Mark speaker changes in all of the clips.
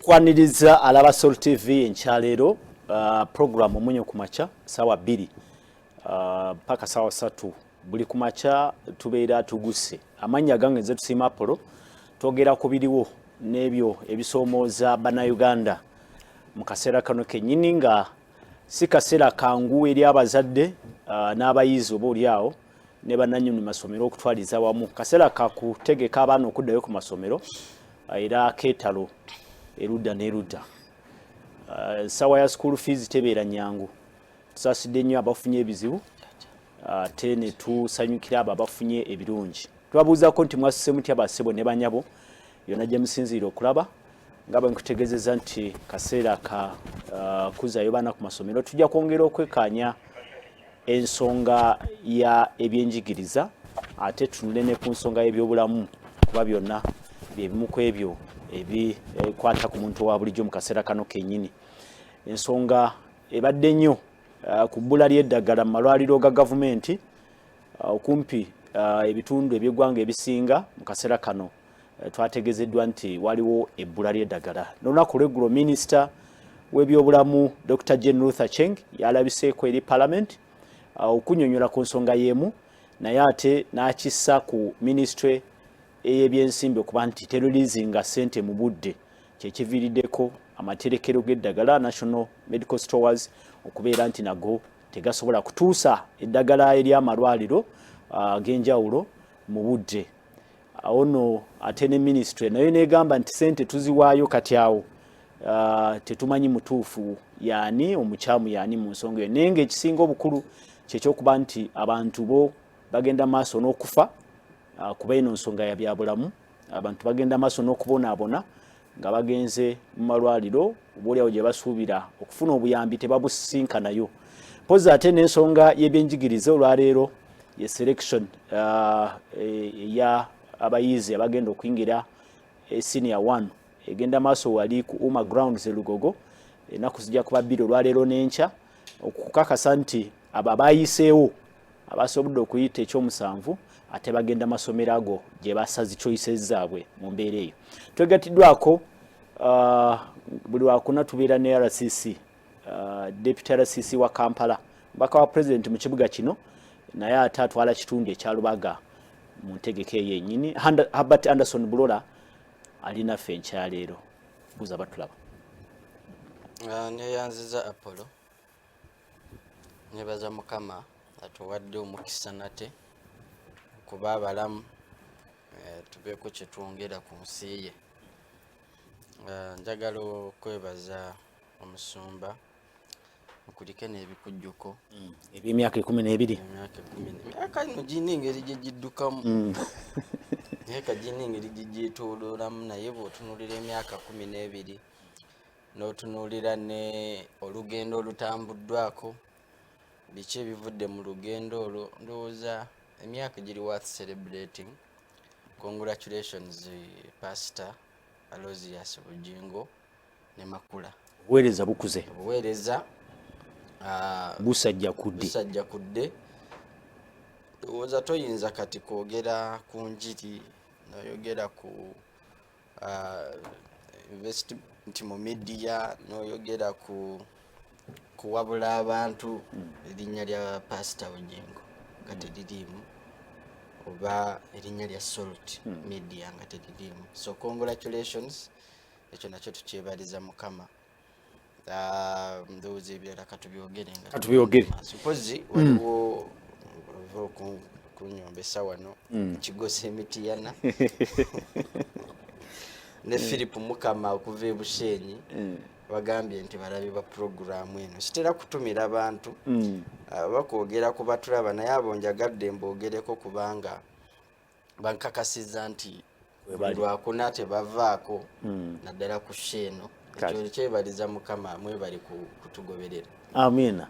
Speaker 1: Kwaniriza alaba Sol TV enkyalero program omunyo kumacha sawa 2 paka sawa 3 buli kumacha tubeera tuguse amanya gange zetu simapolo togera kubiriwo nebyo ebisomooza bana Uganda mukasera kano kenyini nga sikasera kangu eri abazadde n'abayizi oboolyawo ne bananyuni masomero okutwaliza wamu kasera kakutegeka abaana okuddayo ku masomero era ketalo eruda neruda sawa ya school fees tebeera nyangu tusasidde nnyo abafunye ebizibu tene tusanyukira abo abafunye ebirungi twabuuzako nti mwasise mutya basebo ne banyabo yona gye musinziira okulaba nga bwe nkutegezeza nti kaseera ka kuzayo baana ku masomero tujja kwongera okwekanya ensonga ya ebyenjigiriza ate tunule ne ku nsonga y'ebyobulamu kuba byonna byebimu ku ebyo ebikwata ku muntu wa bulijjo mu kaseera kano kennyini ensonga ebadde nnyo ku bbula ly'eddagala mu malwaliro ga gavumenti okumpi ebitundu eby'eggwanga ebisinga mu kaseera kano twategezeddwa nti waliwo ebbula ly'eddagala n'olunaku lw'eggulo minisita w'ebyobulamu Dr. Jane Ruth Acheng yalabiseeko eri Parliament okunyonyola ku nsonga y'emu naye ate n'akissa ku ministry ey'ebyensimbi okuba nti terrorism ssente mu budde kyekiviiriddeko amaterekero g'eddagala National Medical Stores okubeera nti nago tegasobola kutuusa eddagala ery'amalwaliro ag'enjawulo mu budde ono ate ne ministry nayo negamba nti ssente tuziwaayo kati awo tetumanyi mutuufu yaani omukyamu yaani mu nsonga eyo naye ng'ekisinga obukulu kyekyokuba nti abantu bo bagenda maaso n'okufa kuba eno nsonga ya byabulamu abantu bagenda maaso n'okubonaabona nga bagenze mu malwaliro oboolyawo gye basuubira okufuna obuyambi tebabusinkanayo mpozi ate n'ensonga y'ebyenjigiriza olwaleero ye selection ya abayizi abagenda okuyingira senior 1 egenda maaso wali ku Uma Grounds Lugogo ennaku zijja kuba 2 olwaleero n'enkya okukakasa nti abo abayiseewo abasobodde okuyita ekyomusanvu ate bagenda masomero ago gye basazi choices zaabwe mu mbeera eyo twegatiddwako buli wakuna tubeera ne RCC Dep RCC wa Kampala mbaka wa president mu kibuga kino naye ate atwala kitundu ekyalubaga mu ntegeka yennyini Herbert Anderson Burora alina ffe enkyaleero buuza batulaba
Speaker 2: neyanziza Apollo nebaza mukama atuwadde omukisa nate kuba abalamu tubeeko kye twongera ku nsi ye njagala okwebaza omusumba nkuliko n'ebikujjuko
Speaker 1: eby'emyaka 12
Speaker 2: emyaka ino giyina engeri gye giddukamu naye kagiyina engeri gye gyetooloolamu naye bw'otunuulira emyaka 12 n'otunuulira ne olugendo olutambuddwako biki ebivudde mu lugendo olwo ndowooza emyaka giri worth celebrating. Congratulations Pastor Aloysius Bujingo ne Makula.
Speaker 1: Buweereza bukuze.
Speaker 2: Buweereza
Speaker 1: busajja kudde.
Speaker 2: Ndowooza toyinza kati kwogera ku njiri noyogera ku investment mu media noyogera ku kuwabula abantu erinnya lya Pastor Bujingo nga teririimu oba erinnya lya Salt media nga teririimu. So congratulations, ekyo nakyo tukyebaliza Mukama. Ndowooza ebirala katubyogere nga suppose waliwo kunyombesa wano Kigose Mityana ne Philip Mukama okuva e Bushenyi bagambye nti balabe ba programu eno sitera kutumira abantu bakwogera ku batulaba naye abo njagadde mbogereko kubanga bankakasiza nti lwakuna tebavaako naddala ku sheeno ekyo kyebaliza Mukama mwebali kutugoberera.
Speaker 1: Amina.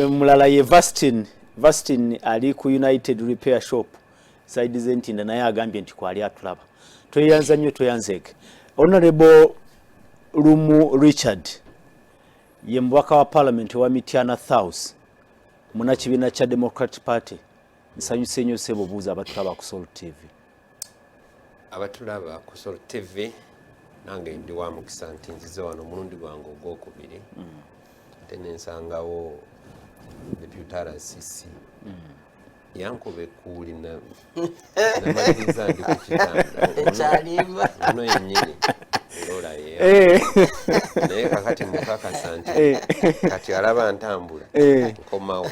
Speaker 1: Mulala ye Vastin ali ku United Repair Shop side zentinda naye agambye nti kwali atulaba tweyanza nnyo tweyanzeeke. Honorable Lumu Richard ye mubaka wa Parliament wa Mityana South muna kibiina kya Democratic Party nsanyuse nnyo sebo buuza abatulaba ku Sol TV.
Speaker 3: Abatulaba ku Sol TV nange ndi wa mukisa nti nzize wano omulundi gwange ogwokubiri ate nensangawo Dep RCC yankuba ekkuuli namaliriza ndi ku kitanda ono yennyini Burora naye kakati mukakasa nti kati alaba ntambula nkomawo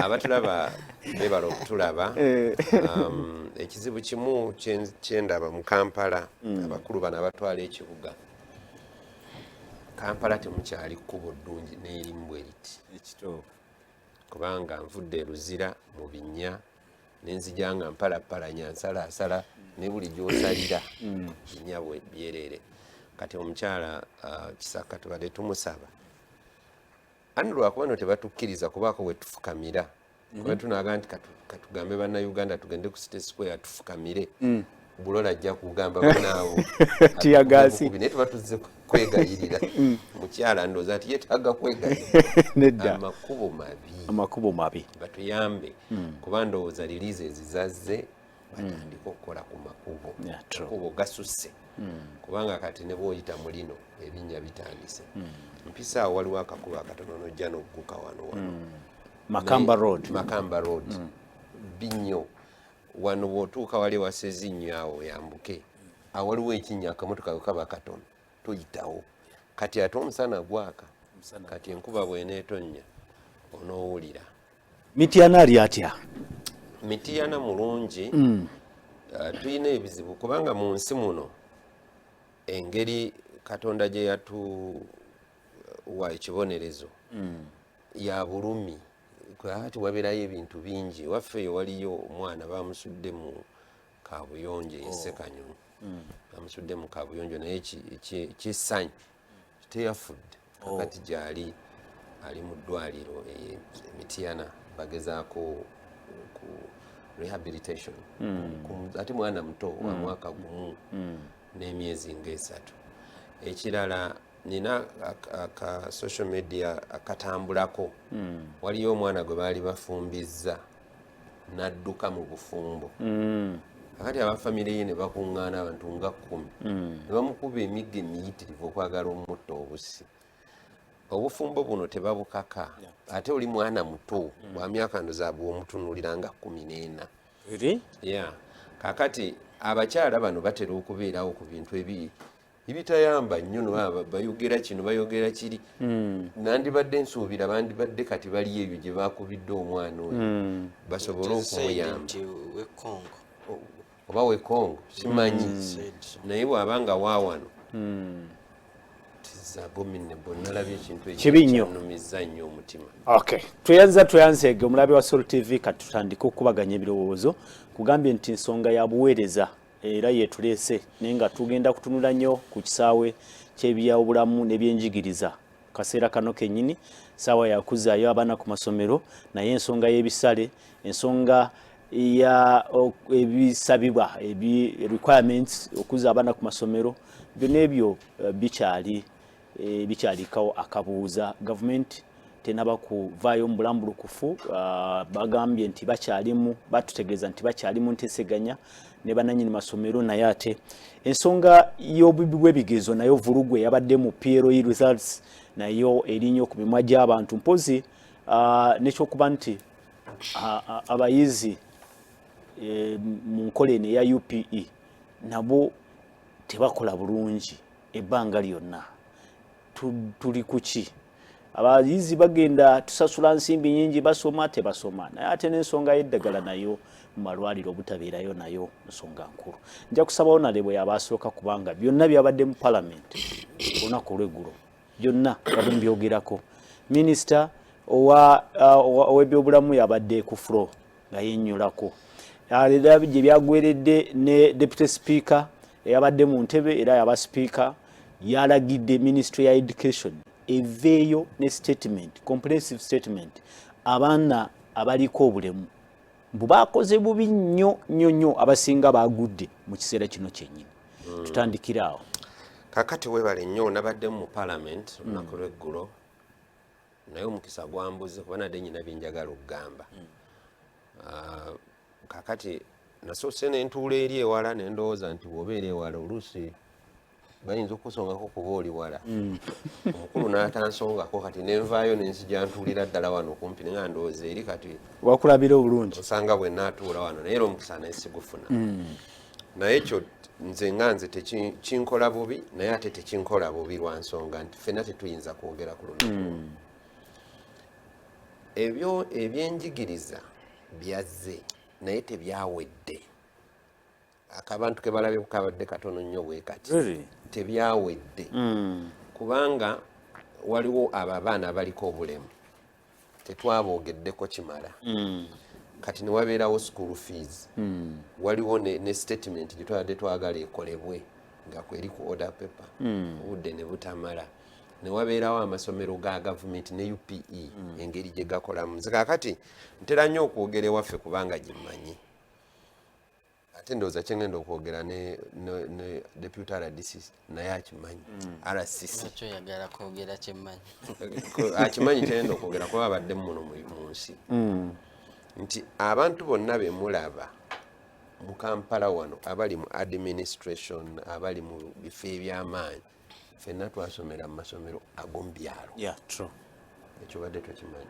Speaker 3: abatulaba bebala okutulaba ekizibu kimu kyendaba mu Kampala abakulu bano abatwala ekibuga Kampala temukyali kkubo ddungi n'erimu bwe liti kubanga nvudde Luzira mu binnya nenzija nga mpalapalanya nsalaasala ne buli gy'osalira binnya byerere kati omukyala Kisaka tubadde tumusaba ani lwakuba no tebatukkiriza kubaako we tufukamira kuba tunaga nti katugambe bannayuganda tugende ku City Square tufukamire Burora ajja kugamba banaawo
Speaker 1: tiyagasi
Speaker 3: naye tuba tuzze kwegayirira mukyala ndooza ati yeetaaga kwegayirira
Speaker 1: nedda
Speaker 3: amakubo mabi batuyambe kuba ndowooza liriizi ezizazze batandika okukola ku makubo gasusse kubanga kati ne bw'oyita mu lino ebinnya bitandise mpisa awo waliwo akakubo akatono nojja n'okkuka wano
Speaker 1: Makamba Road
Speaker 3: binnyo wano bw'otuuka wali wasezi nnyo awo yambuke awo waliwo ekinnya akamotoka kaba katono tuyitawo kati ate omusana gwaka kati enkuba bw'eneetonnya onoowulira.
Speaker 1: Mityana ali atya?
Speaker 3: Mityana mulungi tuyina ebizibu kubanga mu nsi muno engeri Katonda gye yatuwa ekibonerezo ya bulumi ati wabeerayo ebintu bingi waffe waliyo omwana bamusudde mu kabuyonjo ensekanyonyi bamusudde mu kabuyonjo naye kissanyu teyafudde kakati gyali ali mu ddwaliro Mityana bagezaako ku rehabilitation ate mwana muto wa mwaka gumu n'emyezi nga 3 ekirala nina aka social media akatambulako waliyo omwana gwe baali bafumbizza n'adduka mu bufumbo akati abafamire ye ne bakuŋŋaana abantu nga 10 ne bamukuba emigga emiyitirivu okwagala omutta obusi obufumbo buno tebabukaka ate oli mwana muto bwa myaka ndoza bw'omutunuulira nga 14 kakati abakyala bano batera okubeerawo ku bintu ebitayamba nnyo bayogera kino bayogera kiri nandibadde nsuubira bandibadde kati bali ebyo gye bakubidde omwana oyo basobole okumuyamba oba wekongo simanyi naye bw'abanga waawano nalabye ekintu ekyanumiza nnyo omutima.
Speaker 1: Tweyanzeege omulabi wa Soul TV kati tutandika okubaganya ebirowoozo kugambye nti ensonga ya buweereza era yeetuleese naye nga tugenda kutunula nnyo ku kisaawe ky'ebyobulamu n'ebyenjigiriza kaseera kano kennyini saawa yakuzaayo abaana ku masomero naye ensonga y'ebisale ensonga ya ebisabibwa requirements okuza abaana ku masomero byonna ebyo bikyaliko akabuuza gavumenti tenaba kuvaayo mu bulamu bulukufu bagambye nti batutegeeza nti bakyali mu nteeseganya ne bannannyini masomero naye ate ensonga y'obubi bw'ebigezo nayo vulugu eyabadde mu PLE results nayo erinnya ku mimwa gy'abantu mpozi n'ekyokuba nti abayizi mu nkola eno eya UPE nabo tebakola bulungi ebbanga lyonna tuli kuki abayizi bagenda tusasula nsimbi nyingi basoma tebasoma naye ate n'ensonga y'eddagala nayo mu malwaliro obutabeerayo nayo nsonga nkulu nja kusabawo nalebwe yabasooka kubanga byonna byabadde mu palamenti olunaku olw'eggulo byonna babimbyogirako minisita ow'ebyobulamu yabadde ku flo nga yennyulako era gye byagweredde ne deputy speaker eyabadde mu ntebe era yaba speaker yalagidde ministry ya education eveeyo ne statement comprehensive statement abaana abaliko obulemu mbu bakoze bubi nnyo abasinga bagudde mu kiseera kino kyennyini tutandikira awo
Speaker 3: kakati webale nnyo nabadde mu parliament olunaku lw'eggulo naye omukisa gwambuze kuba nadde nyina byenjagala okugamba kakati nasoose nentuula eri ewala nendowooza nti bw'obeera ewala oluusi bayinza okusongako kuba oli wala omukulu n'atansongako kati nenvaayo nenzija ntuulira ddala wano kumpi nga ndowooza eri kati
Speaker 1: wakulabira obulungi
Speaker 3: osanga bwe naatuula wano naye era omukisa naye sigufuna naye ekyo nze tekinkola bubi naye ate tekinkola bubi lwa nsonga nti ffenna tetuyinza kwogera ku lunaku ebyo ebyenjigiriza byazze naye tebyawedde akabantu ke balabye kabadde katono nnyo bwe kati tebyawedde kubanga waliwo abo abaana abaliko obulemu tetwaboogeddeko kimala kati newabeerawo school fees waliwo ne statement gye twabadde twagala ekolebwe nga kweri ku order paper obudde ne butamala newabeerawo amasomero ga gavumenti ne UPE engeri gye gakolamu nze kaakati ntera nnyo okwogera ewaffe kubanga gimmanyi ate ndowooza kyengenda okwogera ne deputy RDC naye akimanyi RCC akimanyi kyengenda okwogera kuba abadde muno mu nsi nti abantu bonna be mulaba mu Kampala wano abali mu administration abali mu bifo eby'amaanyi ffenna twasomera mu masomero ag'omu byalo ekyo badde tokimanyi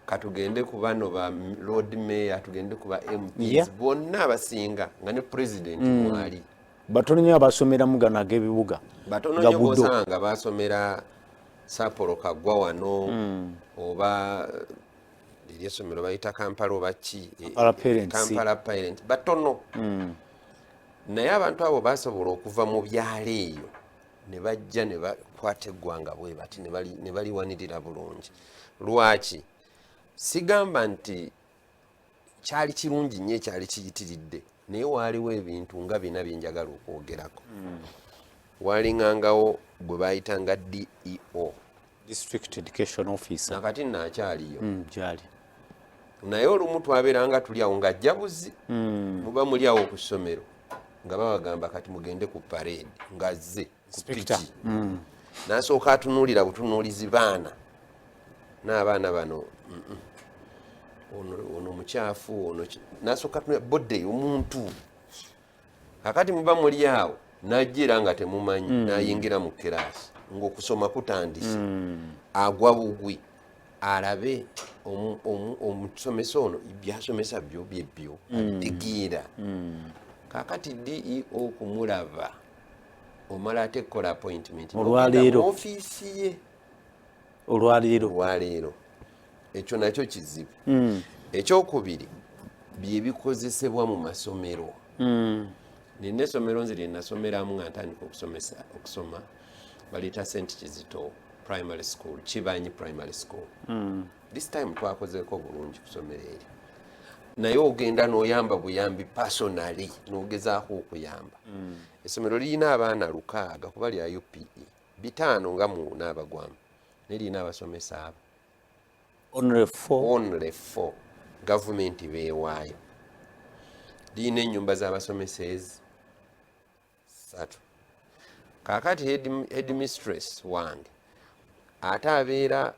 Speaker 3: katugende ku bano ba road mayor tugende ku ba MPs bonna abasinga nga ne president mwali
Speaker 1: batono nnyo abasomeramu gano ag'ebibuga
Speaker 3: batono nnyo bosanga basomera Saporo Kagwa wano oba eryesomero bayita Kampala oba ki Kampala Parent batono naye abantu abo basobola okuva mu byalo eyo ne bajja ne bakwata eggwanga bwe bati ne baliwanirira bulungi lwaki sigamba nti kyali kirungi nnyo ekyali kiyitiridde naye waaliwo ebintu nga bina byenjagala okwogerako walingangawo gwe bayitanga DEO
Speaker 1: District Education Officer
Speaker 3: nakati naakyaliyo
Speaker 1: gyali
Speaker 3: naye olumu twabeeranga tuli awo nga jabuzi muba muli awo ku ssomero nga babagamba kati mugende ku parade ngazze ku piki nasooka atunuulira butunuulizi baana n'abaana bano ono mukyafu ono nasooka atunuulira bodde omuntu kakati muba muli awo najja era nga temumanyi nayingira mu kiraasi ng'okusoma kutandise agwa bugwi alabe omusomesa ono byasomesa byo byebyo abitegeera kakati DEO kumulaba omala ate kukola appointment
Speaker 1: olwaleero
Speaker 3: mu ofiisi ye
Speaker 1: olwaleero
Speaker 3: ekyo nakyo kizibu ekyokubiri byebikozesebwa mu masomero nina essomero nze lye nasomeramu nga ntandika okusoma baliyita St Kizito Primary School Kibanyi Primary School this time twakozeko bulungi ku ssomero eryo naye ogenda n'oyamba buyambi personally n'ogezaako okuyamba essomero lirina abaana 600 kuba lya UPE 5 nga mu n'abagwamu nelirina abasomesa abo only 4 gavumenti beewaayo lirina ennyumba z'abasomesa 3 kakati headmistress wange ate abeera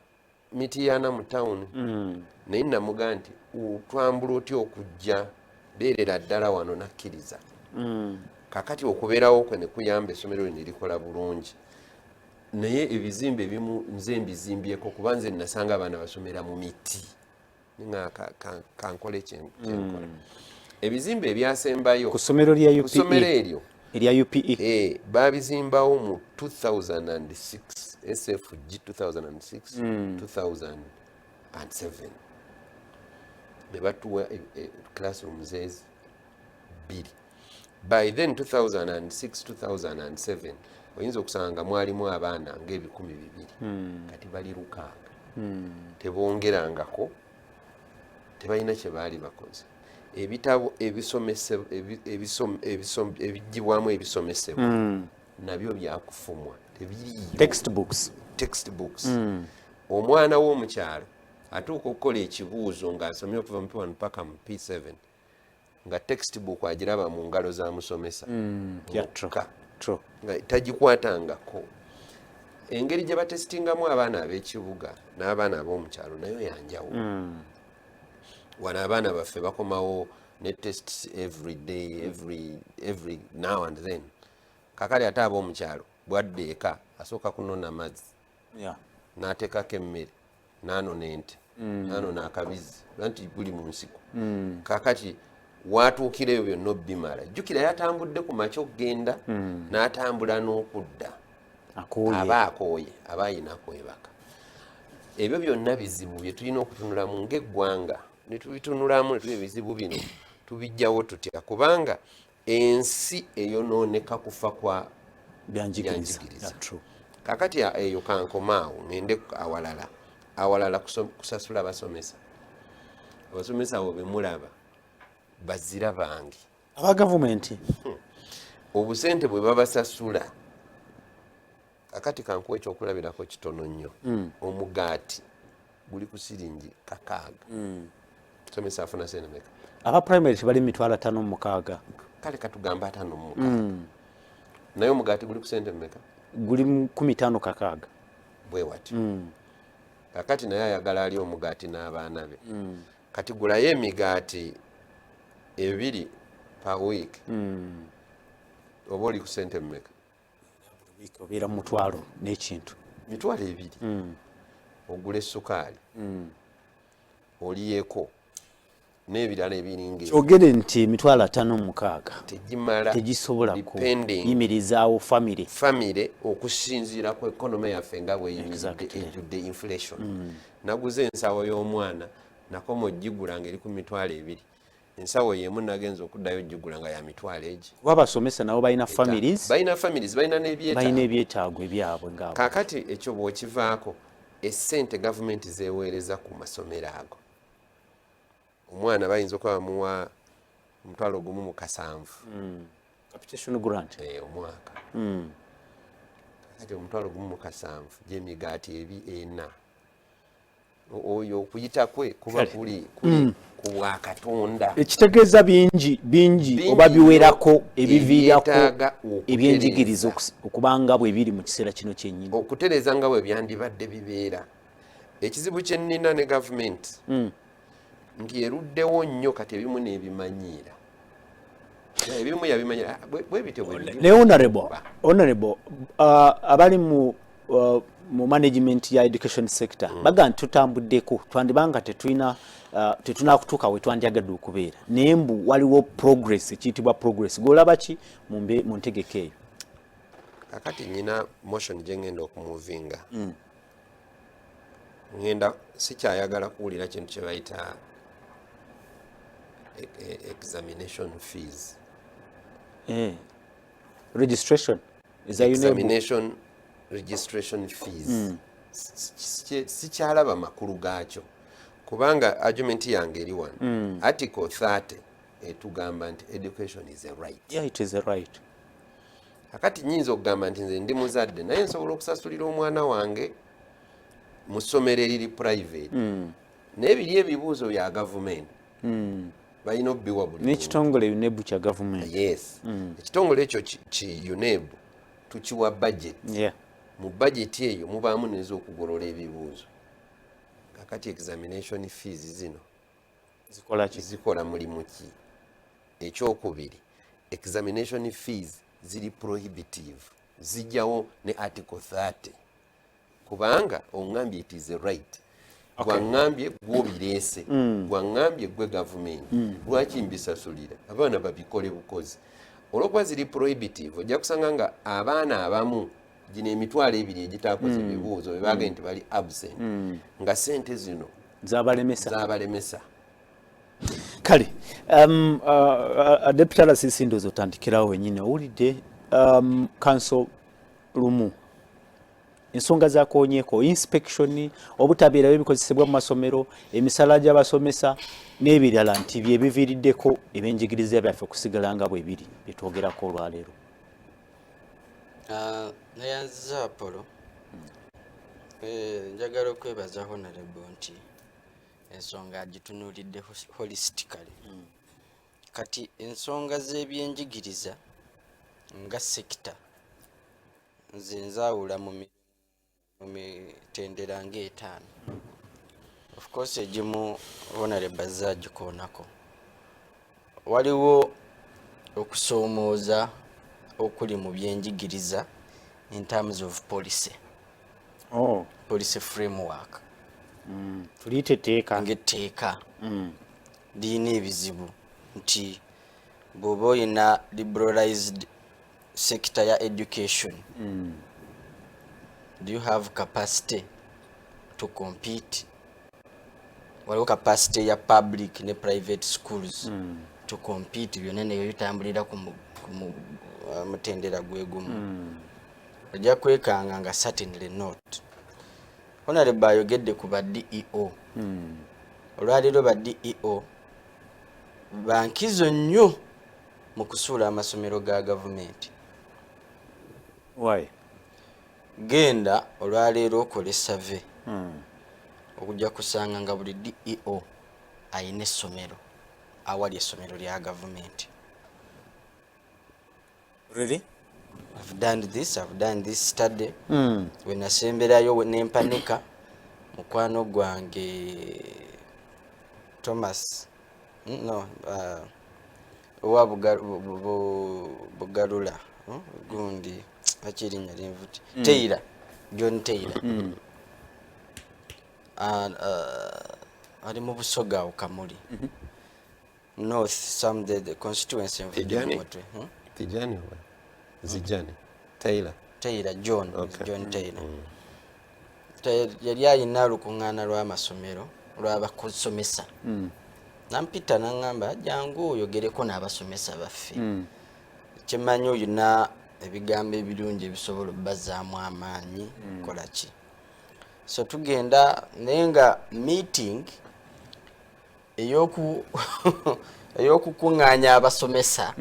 Speaker 3: Mityana mu town naye namugaa nti otwambula otya okujja beerera ddala wano nakkiriza kakati okubeerawo kwe ne kuyamba essomero lino erikola bulungi naye ebizimbe ebimu nze mbizimbyeko kuba nze nasanga abaana basomera mu miti nga kankole kyenkola ebizimbe ebyasembayo
Speaker 1: ku ssomero lya UPE
Speaker 3: ku ssomero eryo
Speaker 1: erya UPE
Speaker 3: babizimbawo mu 2006 SFG 2006 2007 ne batuwa classrooms 2 by then 2006 2007 oyinza okusanga mwalimu abaana ng'ebikumi 200 kati bali 600 tebongerangako tebalina kye baali bakoze ebitabo ebigibwamu ebisomesebwa nabyo byakufumwa tebiriyo textbooks omwana w'omukyalo atuuka okukola ekibuuzo ng'asomye okuva mu P1 paka mu P7 nga textbook agiraba mu ngalo za musomesa nga tagikwatangako engeri gye batesitingamu abaana ab'ekibuga n'abaana ab'omukyalo nayo yanjawulo wano abaana baffe bakomawo ne tests every day every now and then. Kakali ate ab'omukyalo bwadde eka asooka kunona mazzi n'ateekako emmere n'anona ente n'anona akabizi anti buli mu nsiko. Kakati watuukira ebyo byonna obbimala jjukira yatambudde ku makya okgenda n'atambula n'okudda aba akooye aba ayina kwebaka. Ebyo byonna bizibu bye tulina okutunulamu ng'eggwanga ne tubitunulamu ne tuba ebizibu bino tubijjawo tutya kubanga ensi eyonooneka kufa kwa byanjigiriza. Kakati eyo kankomaawo ngende awalala kusasula abasomesa. Abasomesa abo bemulaba bazira bange
Speaker 1: aba gavumenti
Speaker 3: obusente bwe babasasula. Kakati kankuwa ekyokulabirako kitono nnyo. Omugaati guli ku siringi 6. Somesa afuna sente meka?
Speaker 1: Aba primary tebali 5,600.
Speaker 3: Kale katugamba 5,600. Naye omugaati guli ku sente meka?
Speaker 1: Guli 15,600.
Speaker 3: Bwe wati. Kakati naye ayagala ali omugaati n'abaana be. Kati gulayo emigaati 2 per week. Oba oli ku sente meka?
Speaker 1: Obeera mu mutwalo n'ekintu.
Speaker 3: Mitwalo 2. Ogula essukaali. Oliyeko n'ebirala ebiringa.
Speaker 1: Kyogere nti 5,600
Speaker 3: tegimala
Speaker 1: tegisobola kuyimirizaawo famire okusinziira ku ekonome yaffe nga bweyimiridde inflation. Naguze ensawo y'omwana nakoma ogigula ng'eri ku 2,000. Ensawo yemu nagenza okuddayo ogigula nga ya 2,000. Kuba abasomesa nabo balina families
Speaker 3: balina
Speaker 1: n'ebyetaago ebyabwe ngabo.
Speaker 3: Kakati ekyo bw'okivaako essente gavumenti zeeweereza ku masomero ago. Omwana bayinza okuba bamuwa 1,700.
Speaker 1: Capitation grant.
Speaker 3: Omwaka. Kakati 1,700 gy'emigaati 4. Oyo okuyita kwe kuba kuli ku Katonda.
Speaker 1: Ekitegeeza bingi oba biwerako ebiviirako ebyenjigiriza okubanga bwe biri mu kiseera kino kyennyini.
Speaker 3: Okutereeza nga bwe byandibadde bibeera. Ekizibu kye nnina ne gavumenti nti eruddewo nnyo kati ebimu n'ebimanyiira. Ebimu yabimanyira bwe bite bwe biri.
Speaker 1: Ne honorable abali mu management ya education sector baga nti tutambuddeko twandibanga tetunakutuuka we twandyagadde okubeera naye mbu waliwo progress ekiyitibwa progress golaba ki mu ntegeka eyo?
Speaker 3: Kakati nyina motion gye ngenda okumuvinga. Ngenda sikyayagala kuwulira kintu kye bayita examination fees.
Speaker 1: Registration
Speaker 3: examination registration fees. Sikyalaba makulu gaakyo kubanga argument yange eri wano. Article 30 etugamba nti education is a right.
Speaker 1: Yeah, it is a right.
Speaker 3: Akati nyinza okugamba nti nze ndi muzadde naye nsobola okusasulira omwana wange mu ssomero eriri private. Naye biri ebibuuzo bya gavumenti balina obbiwa buli
Speaker 1: n'ekitongole UNEB kya gavumenti.
Speaker 3: Yes. Ekitongole ekyo ki UNEB tukiwa budget. Mu budget eyo mubaamu n'ez'okugolola ebibuuzo. Kakati examination fees zino zikola mulimu ki? Ekyokubiri, examination fees ziri prohibitive. Zijjawo ne article 30 kubanga ongambye it is a right. Gwangambye gwobireese gwangambye gwe gavumenti lwaki mbisasulira abaana babikole bukozi. Olwokuba ziri prohibitive ojja kusanga nga abaana abamu gino emitwalo 2 egitaakoze ebibuuzo bebaga nti bali absent nga sente zino zabalemesa.
Speaker 1: Kale Dep RCC ndowooza otandikirawo wennyini owulidde council lumu ensonga zakoonyeeko inspection obutabeerawo ebikozesebwa mu masomero emisala gy'abasomesa n'ebirala nti bye biviiriddeko ebyenjigiriza byaffe okusigala nga bwe biri bye twogerako olwaleero.
Speaker 2: Neyanziza Apollo njagala okwebaza honorable nti ensonga agitunuulidde holistically. Kati ensonga z'ebyenjigiriza nga sekita nze nzaawula mu mitendera nga 5. of course egimu honorable zagikonako waliwo okusoomooza okuli mu byenjigiriza in terms of policy policy framework
Speaker 1: tuliteteeka
Speaker 2: ngetteeka lirina ebizibu nti bw'oba oyina liberalized sector ya education do you have capacity to compete waliwo capacity ya public ne private schools to compete byonna nebyo bitambulira ku mutendera gwe gumu ojja kwekanga nga certainly not. Honorable ayogedde ku ba DEO olwaleero ba DEO bankizo nnyo mu kusuula amasomero ga gavumenti.
Speaker 1: Why?
Speaker 2: Genda olwaleero okole survey okujja kusanga nga buli DEO ayina essomero awali essomero lya gavumenti.
Speaker 1: Really?
Speaker 2: I've done this study. We nasemberayo nempanika mukwano gwange Thomas owa Bugarula gundi akirinya linvuti Taylor John Taylor ali mu Busoga Kamuli North some the constituency of
Speaker 3: Tijani Zijani
Speaker 2: Taylor John okay. John Taylor yali ayina lukuŋŋaana lw'amasomero lw'abakusomesa nampita naŋŋamba jangu oyogereko n'abasomesa baffe kimanyi oyina ebigambo ebirungi ebisobola obbazaamu amaanyi kola ki so tugenda naye nga meeting ey'okukuŋŋaanya abasomesa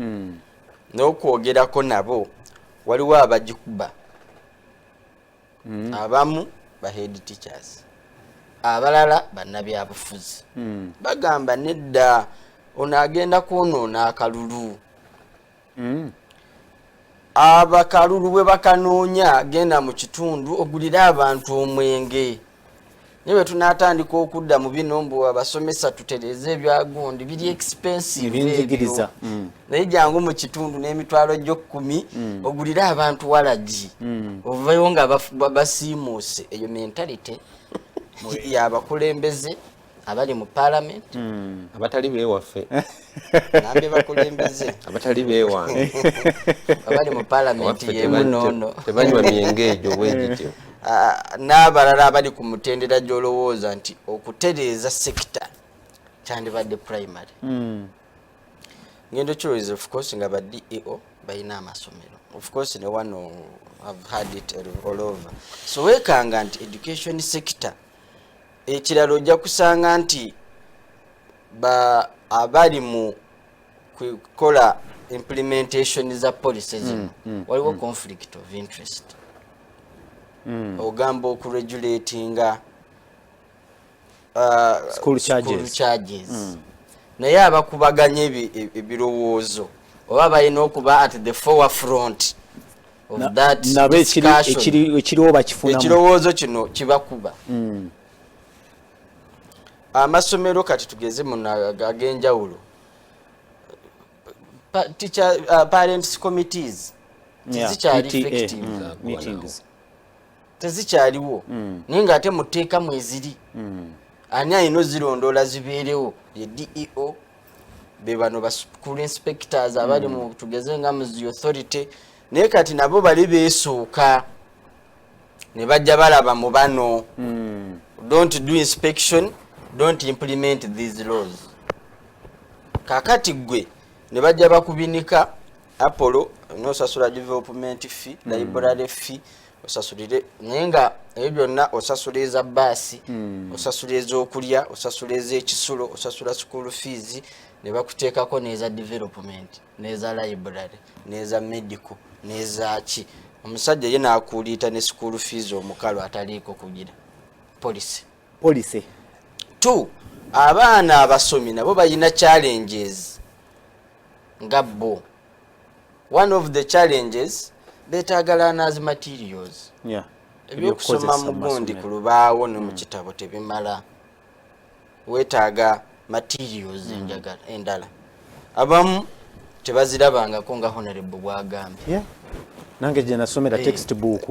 Speaker 2: n'okwogerako nabo waliwo abagikuba abamu ba head teachers abalala bannabyabufuzi bagamba nedda ono agenda kwonoona akalulu abakalulu bwe bakanoonya genda mu kitundu ogulira abantu omwenge niwe tunatandika okudda mu bino mbu abasomesa tutereze ebyagundi biri expensive
Speaker 1: ebinjigiriza
Speaker 2: naye jangu mu kitundu n'emitwalo gyo 10 ogulira abantu walagi ovayo nga basiimuuse eyo mentality y'abakulembeze abali mu parliament
Speaker 3: abatali beewaffe
Speaker 2: nambe bakulembeze
Speaker 3: abatali beewange
Speaker 2: abali mu parliament yemunono
Speaker 3: tebanywa myenge egyo bwegityo
Speaker 2: n'abalala abali ku mutendera gy'olowooza nti okutereeza sekita kyandibadde primary ngendo kyolowooza of course nga ba DEO balina amasomero of course ne wano have had it all over so weekanga nti education sector ekirala ojja kusanga nti abali mu kukola implementation za policies waliwo conflict of interest ogamba okuregulatinga school charges naye abakubaganya ebirowoozo oba balina okuba at the forefront of that discussion ekirowoozo kino kibakuba amasomero kati tugeze mu ag'enjawulo parents committees tezikyali effective
Speaker 1: meetings
Speaker 2: tezikyaliwo naye ng'ate muteeka mweziri ani alina ozirondoola zibeerewo ye DEO be bano ba school inspectors abali mu tugeze nga mu authority naye kati nabo bali beesooka ne bajja balaba mu bano don't do inspection don't implement these laws kakati gwe ne bajja bakubinika Apollo nosasula development fee library fee osasulire naye nga ebyo byonna osasula eza baasi osasula ez'okulya osasula ez'ekisulo osasula school fees ne bakuteekako n'eza development n'eza library n'eza medical n'eza ki omusajja ye n'akuuliita ne school fees omukalu ataliiko kugira policy 2 abaana abasomi nabo balina challenges nga bo one of the challenges beetaaga learners materials ebyokusoma mu gundi ku lubaawo ne mu kitabo tebimala wetaaga materials endala abamu tebazirabangako nga honorable bwagambye
Speaker 1: nange gye nasomera textbook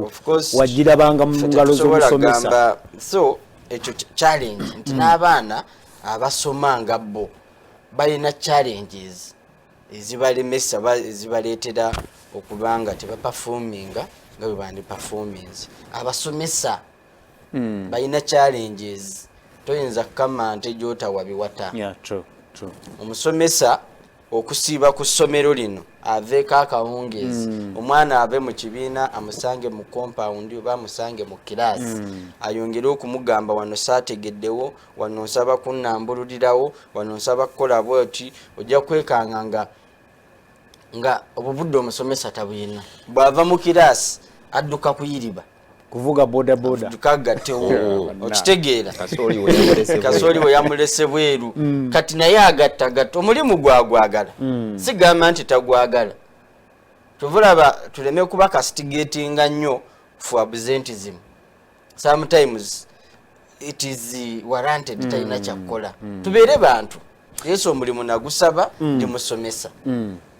Speaker 1: wagirabanga mu ngalo z'omusomesa
Speaker 2: so ekyo challenge nti n'abaana abasoma nga bo balina challenges ezibalemesa ezibaleetera okubanga tebaperforminga nga bwe bandi performance abasomesa balina challenges toyinza kukama nte gyotawa biwata omusomesa okusiiba ku ssomero lino aveeko akawungeezi omwana ave mu kibiina amusange mu compound oba amusange mu kiraasi ayongere okumugamba wano saategeddewo wano nsaba kunnambululirawo wano nsaba kukola bwoti ojja kwekanga nga obubudde omusomesa tabuyina bw'ava mu kiraasi adduka kuyiriba
Speaker 1: kuvuga boda
Speaker 2: tukagatewo okitegeera kasooli we yamulese bweru kati naye agattagatta omulimu gwagwagala sigamba nti tagwagala tuvulaba tuleme kuba castigatinga nnyo for absenteeism sometimes it is warranted talina kyakukola tubeere bantu yesu omulimu nagusaba ndi musomesa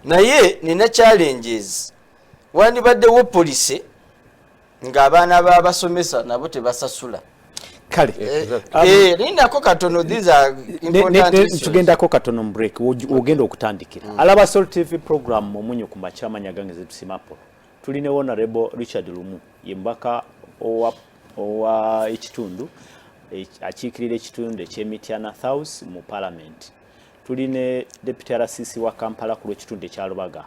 Speaker 2: naye nina challenges wandibaddewo police ng'abaana b'abasomesa nabo tebasasula
Speaker 1: kale
Speaker 2: lindako katono these are important issues
Speaker 1: tugendako katono mu break ogenda okutandikira alaba Soul TV program omunyo ku makyamanya gange zetusimapo tuline honorable Richard Lumu yembaka owa ekitundu akiikirira ekitundu eky'Emityana South mu parliament tuline Dep RCC wa Kampala ku lw'ekitundu ekya Lubaga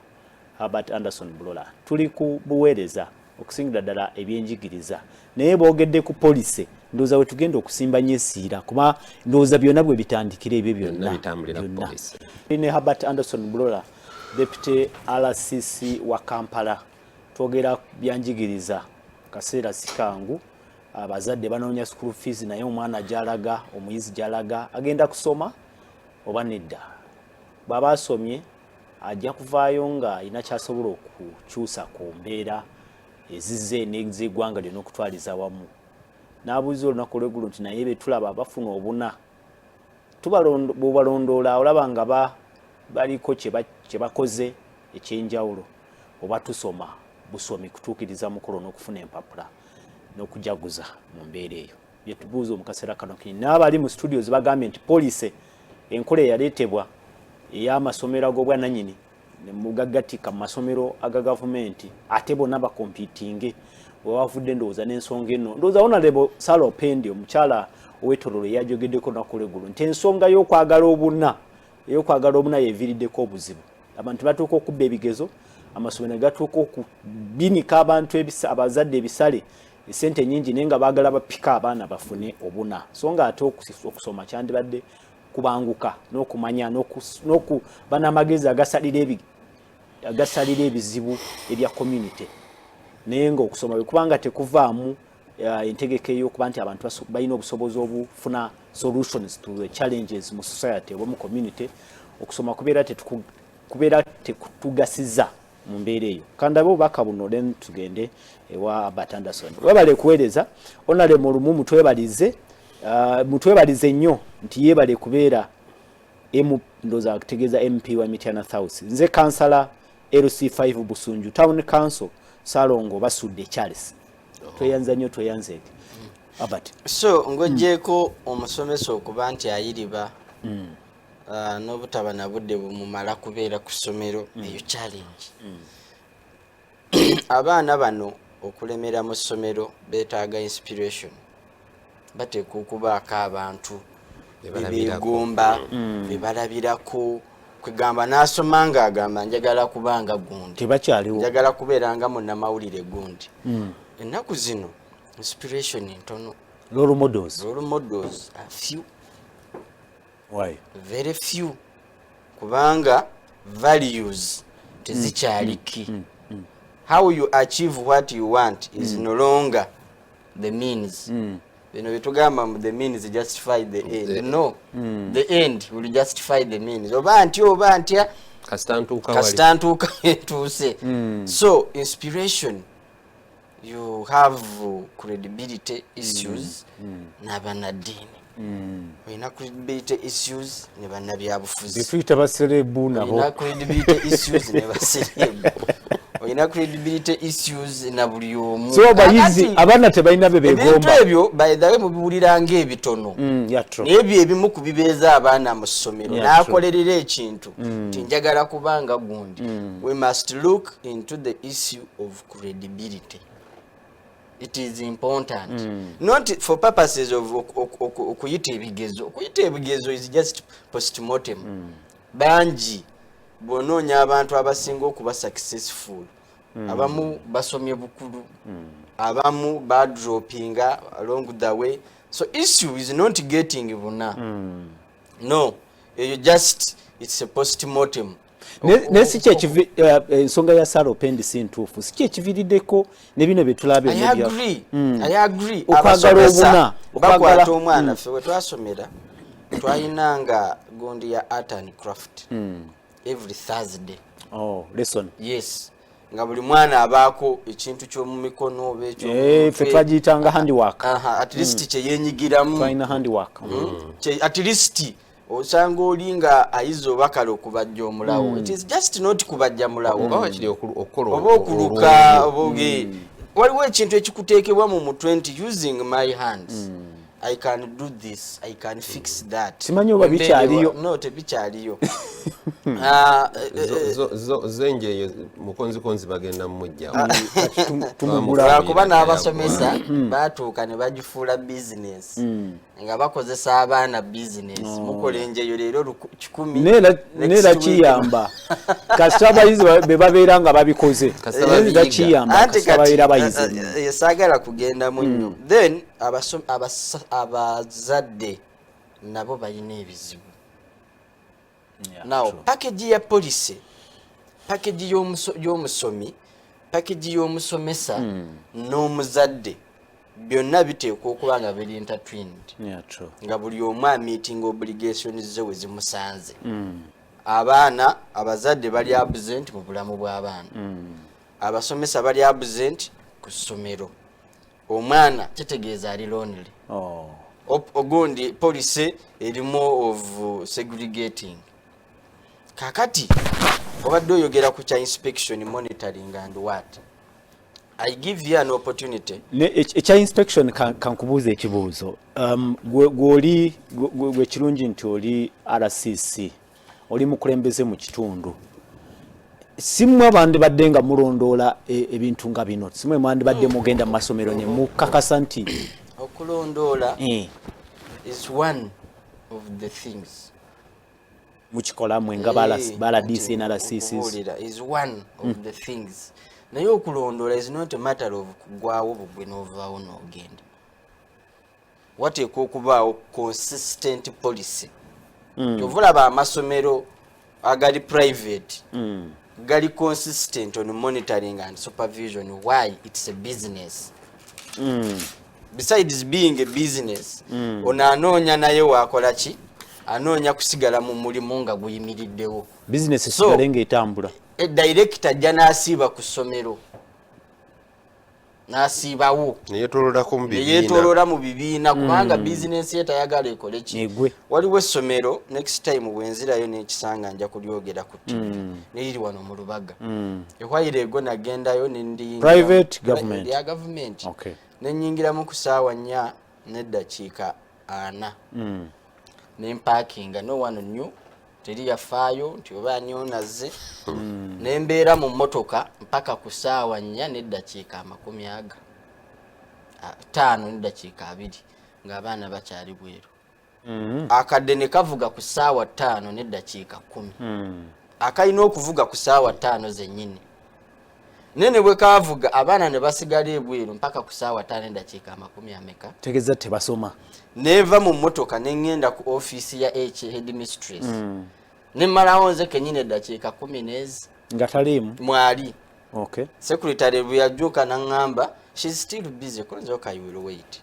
Speaker 1: Herbert Anderson Burora tuli ku buweereza okusingira ddala ebyenjigiriza naye boogedde ku police ndowooza we tugenda okusimba nnyo essiira kuba ndowooza byonna bwe bitandikira ebyo byonna ne Herbert Anderson Burora Deputy RCC wa Kampala twogera byanjigiriza kaseera sikangu abazadde banoonya school fees naye omwana gyalaga omuyizi gyalaga agenda kusoma oba nedda bw'aba asomye ajja kuvaayo nga alina kyasobola okukyusa ku mbeera ezize n'ez'eggwanga lyonna okutwaliza wamu n'abuuza olunaku lw'eggulo nti naye be tulaba abafuna obuna bw'obalondoola olaba nga baliko kye bakoze ekyenjawulo oba tusoma busomi kutuukiriza mukolo n'okufuna empapula n'okujaguza mu mbeera eyo bye tubuuza omu kaseera kano kini n'abali mu studios bagambye nti police enkola eyaleetebwa ey'amasomero ag'obwannannyini nemugagatika mu masomero aga gavumenti ate bonna bakompitinge wewavudde ndowooza n'ensonga eno ndowooza honorable Sarah Opendi omukyala ow'ettololo yajogeddeko olunaku lw'eggulo nti ensonga y'okwagala obuna yeviiriddeko obuzibu abantu batuuka okubba ebigezo amasomero gatuuka okubinika abantu abazadde ebisale esente nyingi naye nga baagala bapika abaana bafune obuna so nga ate okusoma kyandibadde kubanguka n'okumanya n'okuba n'amagezi agasalira ebizibu ebya community naye ng'okusoma bwe kubanga tekuvaamu entegeka ey'okuba nti abantu balina obusobozi obufuna solutions to the challenges mu society oba mu community okusoma kubeera tekutugasiza mu mbeera eyo kandabe obubaka buno then tugende ewa Herbert Anderson webale kuweereza onale mu lumu mutwebalize nnyo nti yeebale kubeera ndoza kutegeeza MP wa Mityana South nze kansala LC5 Busunju Town Council Salongo basudde Charles tweyanza nnyo tweyanzeeke Herbert
Speaker 2: so ngojjeeko omusomesa okuba nti ayiriba n'obutaba na budde bumumala kubeera ku ssomero eyo challenge abaana bano okulemera mu ssomero beetaaga inspiration bateeka okubaako abantu bebeegomba bebalabirako kwegamba n'asoma ng'agamba njagala kubanga gundi
Speaker 1: tebakyaliwo
Speaker 2: njagala kubeera nga munnamawulire gundi ennaku zino inspiration ntono
Speaker 1: role models
Speaker 2: are few
Speaker 1: why
Speaker 2: very few kubanga values tezikyaliki how you achieve what you want is no longer the means bino bitugamba the means justify the end no the end will justify the means oba ntya kasitantuuka etuuse so inspiration you have credibility issues n'abanaddiini olina credibility issues ne bannabyabufuzi
Speaker 1: bifuyita baserebu nabo
Speaker 2: olina credibility issues ne baserebu olina credibility issues na buli omu
Speaker 1: so abayizi abaana tebalina be
Speaker 2: ebintu
Speaker 1: begomba
Speaker 2: ebyo by the way mubiwulira ng'ebitono n'ebyo ebimu ku bibeeza abaana mu ssomero n'akolerera ekintu nti njagala kubanga gundi we must look into the issue of credibility. It is important not for purposes of okuyita ebigezo is just postmortem banji bonoonya abantu abasinga okuba successful abamu basomye bukulu abamu badropinga along the way, so issue is not getting buna no you just it's a postmortem.
Speaker 1: Nesi kyekivi ensonga ya Saro Pendi sintuufu si kyekiviriddeko ne bino bye tulabye
Speaker 2: I agree
Speaker 1: okwagala obuna
Speaker 2: bakwata omwana ffe we twasomera twayinanga gundi ya art and craft every Thursday
Speaker 1: lesson
Speaker 2: yes nga buli mwana abaako ekintu ky'omu mikono oba
Speaker 1: ffe twagiyitanga handiwork
Speaker 2: at least kye yeenyigiramu
Speaker 1: twalina handiwork
Speaker 2: at least osanga oli nga ayiza obakala okubajja omulawo it is just not kubajja mulawo
Speaker 3: oba wakiri okukola
Speaker 2: oba okuluka oboge waliwo ekintu ekikuteekebwa mu mutwe nti using my hands I can do this, I can fix that.
Speaker 1: Simanyi oba bikyaliyo.
Speaker 2: No, tebikyaliyo.
Speaker 3: Zenje mukonzi bagenda mujja.
Speaker 2: Tumugula kuba n'abasomesa batuuka ne bagifuula business. Nga bakozesa abaana business. Mukola enjeyo leero 10.
Speaker 1: Nera kiyamba. Kasita abayizi be babeera nga babikoze. Nera kiyamba. Kasita babeera abayizi.
Speaker 2: Yesagala kugenda mu nnyo. Then abazadde nabo balina ebizibu. Now package ya police, package y'omusomi, package y'omusomesa n'omuzadde byonna biteekwa okuba nga biri intertwined. Nga buli omu meeting obligations ze we zimusanze. Abaana abazadde bali absent mu bulamu bw'abaana. Abasomesa bali absent ku ssomero. Omwana kitegeeza ali lonely. Ogundi police erimu of segregating. Kakati obadde oyogera ku kya inspection monitoring and what I give you an opportunity
Speaker 1: ekya inspection kankubuuza ekibuuzo gwe kirungi nti oli RCC oli mukulembeze mu kitundu simwe abandi badde nga mulondoola ebintu nga bino simwe mwandi badde mugenda mu masomero ne mukakasa nti
Speaker 2: okulondoola is one of the things
Speaker 1: mukikola mwenga bala DC na RCCs
Speaker 2: is one of the things naye okulondoola is not a matter of kugwawo bugwe n'ovaawo n'ogenda wateekwa okubaawo consistent policy tovulaba amasomero agali private gali consistent on monitoring and supervision. Why? It's a business. Besides being a business, onanoonya naye wakola ki? Anoonya kusigala mu mulimu nga guyimiriddewo.
Speaker 1: Business esigale ng'etambula.
Speaker 2: Director ajja n'asiiba ku ssomero. N'asiibawo. Yeetooloola mu bibiina kubanga business ye tayagala ekole ki? Waliwo essomero next time bwenzirayo n'ekisanga nja kulyogera ku TV. Neriri wano mu Lubaga. Ehwayire ego nagendayo nendi
Speaker 1: private government.
Speaker 2: Ya government.
Speaker 1: Okay.
Speaker 2: Nenyingiramu ku ssaawa 4 n'eddakiika 4. N'empakinga no one knew. Teri yafaayo nti oba anyonazze. Nembeera mu mmotoka mpaka ku ssaawa 4 n'eddakiika 5 n'eddakiika 2 ng'abaana bakyali bweru. Akadde ne kavuga ku ssaawa 5 n'eddakiika 10. Akalina okuvuga ku ssaawa 5 zennyini. Nene bwe kavuga abaana ne basigala ebweru mpaka ku ssaawa 5 n'eddakiika 10.
Speaker 1: Tegeza tebasoma.
Speaker 2: Neva mu mmotoka ne ngenda ku office ya headmistress. Ne malawo nze kenyine eddakiika 10
Speaker 1: nga talimu
Speaker 2: mwali.
Speaker 1: Okay.
Speaker 2: Secretary bwe yajuka n'angamba she's still busy konzo ka you will wait.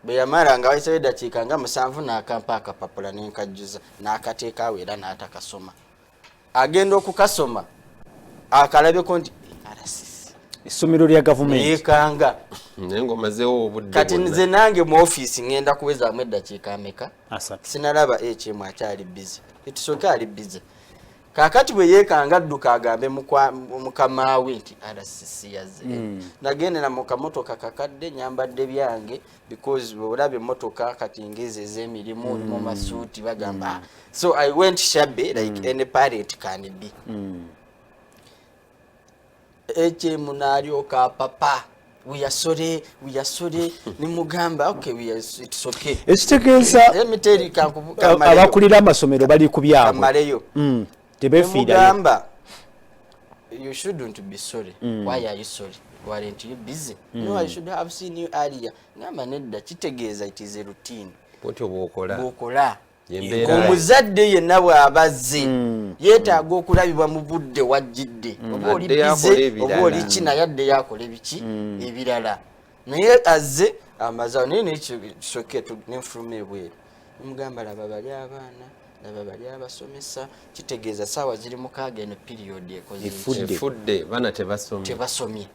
Speaker 2: Bwe yamala nga wayise eddakiika nga 7 n'akampa akapapula n'enkajjuza n'akateeka awo era n'atakasoma. Agenda okukasoma akalabe ko nti RCC
Speaker 1: Essomero lya government
Speaker 2: yekanga
Speaker 3: nengomazeewo obudde
Speaker 2: kati nze nange mu office ngenda kuwezaamu eddakiika ameka sinalaba HM akyali busy etisoke ali busy kakati bwe yeekanga adduka agambe mukamaawe nti RCC yazze nagendera mu kamotoka kakadde nyambadde byange because olaba emmotoka kati ngeze ez'emirimu mu masuuti bagamba so I went shabby like any parent can be HM nalyoka papa we are sorry nimugamba okay it's okay
Speaker 1: ekitegeeza abakulira amasomero bali ku byabwe
Speaker 2: kamaleyo
Speaker 1: tebefiira
Speaker 2: you shouldn't be sorry why are you sorry weren't you busy no I should have seen you earlier ngamba nedda kitegeeza it is a routine
Speaker 3: potyo
Speaker 2: bwokola omuzadde yenna bw'abazze yeetaaga okulabibwa mu budde wajjidde oba oli bize oba oli kina yadde yakola ebiki ebirala naye azze amazaawo naye nekisoke nenfuluma ebweru omugamba laba bali abaana laba bali abasomesa kitegeeza saawa ziri mukaaga eno period
Speaker 3: efudde baana
Speaker 2: tebasomye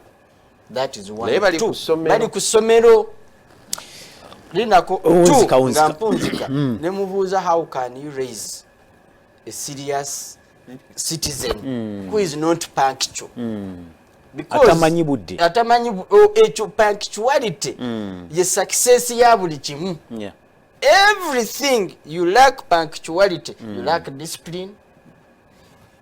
Speaker 2: that is one bali ku ssomero linako nga mpunzika ne mubuuza how can you raise a serious citizen who is not punctual
Speaker 1: atamanyi budde
Speaker 2: ekyo punctuality ye success ya buli kimu everything you lack punctuality you lack discipline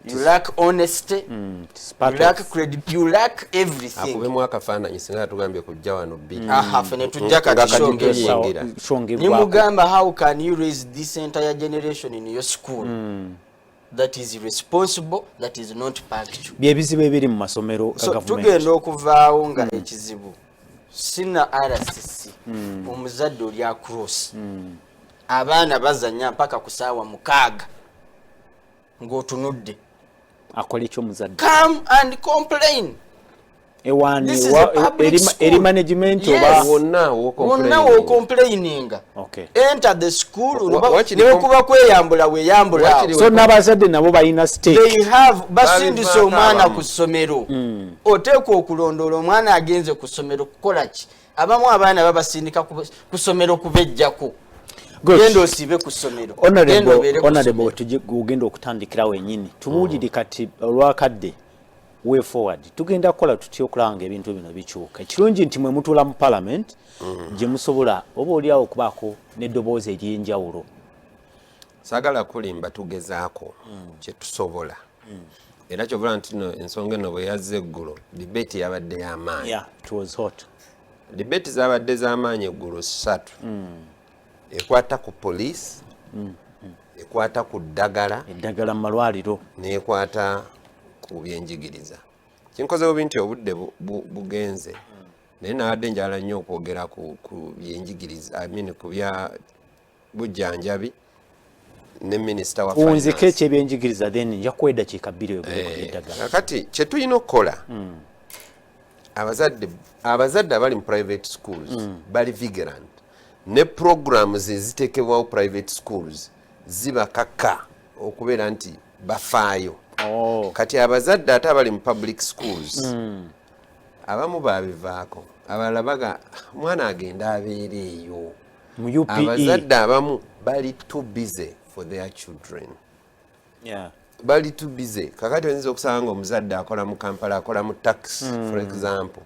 Speaker 2: you lack honesty you lack credibility you lack everything
Speaker 3: akubemu akafaananyi singa tugambye kujja wano bbiri
Speaker 2: fene tujja katishonge nimugamba how can you raise this entire generation in your school that is responsible that is not punctual
Speaker 1: byebizibu ebiri mu masomero ga government
Speaker 2: tugenda okuvaawo nga ekizibu sina RCC omuzadde oli across abaana bazanya mpaka ku ssaawa 6 ng'otunudde
Speaker 1: akola ekyo muzadde
Speaker 2: come and complain
Speaker 1: ewani eri management oba
Speaker 2: wonna w'ocomplaininga enter the school nekuba kweyambula weeyambula
Speaker 1: so n'abazadde nabo balina stake
Speaker 2: basindise omwana ku ssomero oteekwa okulondoola omwana agenze ku ssomero kukola ki abamu abaana babasindika ku ssomero kubejjako genda osiibe ku ssomero
Speaker 1: honorable tugenda okutandikira wenyini tubuulire kati olwakadde way forward tugenda kukola tutya okulanga ebintu bino bikyuka ekirungi nti mwe mutuula mu parliament gye musobola oba oliawo okubaako n'eddoboozi ery'enjawulo
Speaker 3: saagala kulimba tugezaako kye tusobola era kyobula nti ensonga eno bwe yazze eggulo debate yabadde y'amaanyi debate zabadde z'amaanyi eggulo 3 ekwata ku police ekwata ku eddagala
Speaker 1: mu malwaliro
Speaker 3: nekwata ku byenjigiriza kinkozeho binti obudde bugenze naye nabadde njala nnyo okwogera ku byenjigiriza ku bya bujjanjabi ne minisita wa finance
Speaker 1: unzike ekyebyenjigiriza then nja kuwa eddakiika 2 eddagala
Speaker 3: kati kye tulina okukola abazadde abali mu private schools bali vigilant ne programs ezitekebwawo private schools zibakaka okubeera nti bafaayo kati abazadde ate abali mu public schools abamu babivaako abalala baga mwana agenda abeera eyo abazadde abamu bali too busy for their children bali too busy kakati oyinza okusanga nga omuzadde akola mu Kampala akola mu taxi for example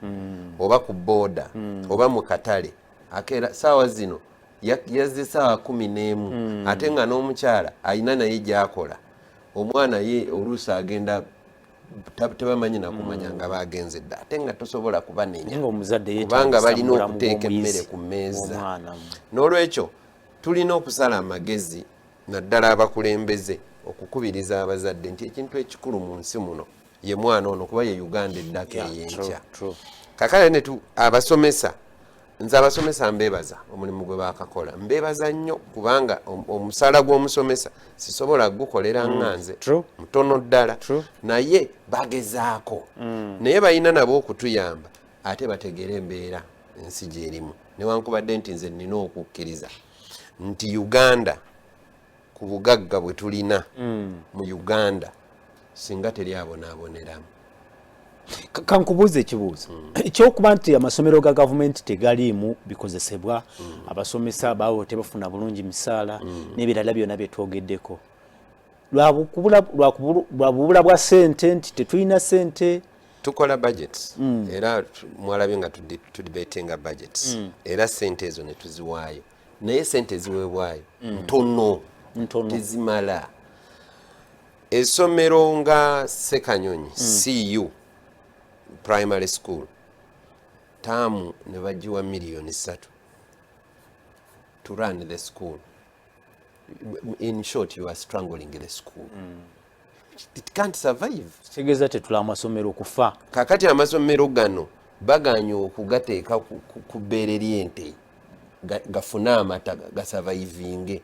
Speaker 3: oba ku border oba mu katale akeera saawa zino yazze saawa 11 ate nga n'omukyala ayina naye gy'akola omwana ye oluusi agenda tebamanyi nakumanya nga bagenze dda ate nga tosobola kubanenya kubanga balina okuteeka emmere ku mmeeza n'olwekyo tulina okusala amagezi naddala abakulembeze okukubiriza abazadde nti ekintu ekikulu mu nsi muno ye mwana ono kuba ye Uganda eddaka ey'enkya kakale ne abasomesa nze abasomesa mbeebaza omulimu gwe bakakola mbeebaza nnyo kubanga omusala gw'omusomesa sisobola gukolera nganze mutono ddala naye bagezaako naye balina nabo okutuyamba ate bategere embeera ensi gyerimu newankubadde nti nze nina okukkiriza nti Uganda ku bugagga bwe tulina mu Uganda singa teri abonaaboneramu
Speaker 1: kankubuuza ekibuuzo ekyokuba nti amasomero ga gavumenti tegaliimu bikozesebwa abasomesa baawo tebafuna bulungi misaala n'ebirala byonna byetwogeddeko lwabubula bwa ssente nti tetulina ssente
Speaker 3: tukola budgets era mwalabye nga tudibetinga budgets era ssente ezo ne tuziwaayo naye ssente eziweebwayo ntono tezimala essomero nga Sekanyonyi CU primary school taamu ne bagiwa $3,000,000 to run the school. In short, you are strangling the school. It can't survive.
Speaker 1: Kitegeeza tetula amasomero kufa.
Speaker 3: Kakati amasomero gano baganye okugateeka ku bbeere ly'ente gafuna amata gasurvivinge